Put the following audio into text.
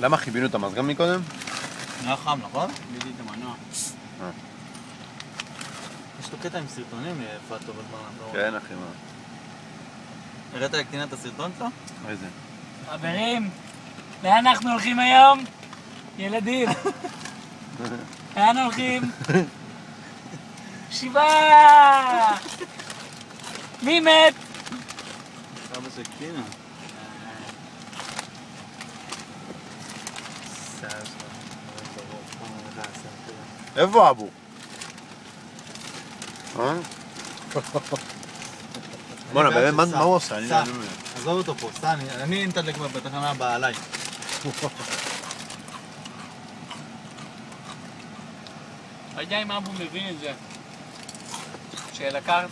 למה חיבינו את המזגן מקודם? היה חם, נכון? בידי את המנוע. יש לו קטע עם סרטונים פאטו בזמן האחרון. כן, אחי, מה? הראית לקטינה את הסרטון שלו? איזה? חברים, לאן אנחנו הולכים היום? ילדים. לאן הולכים? שבעה! מי מת? אבא של קטינה. איפה אבו? בוא'נה, באמת, מה הוא עושה? אני לא מבין. עזוב אותו פה, סע, אני נתדלק בתחנה הבאה עליי. לא יודע אם אבו מבין את זה. שלקחת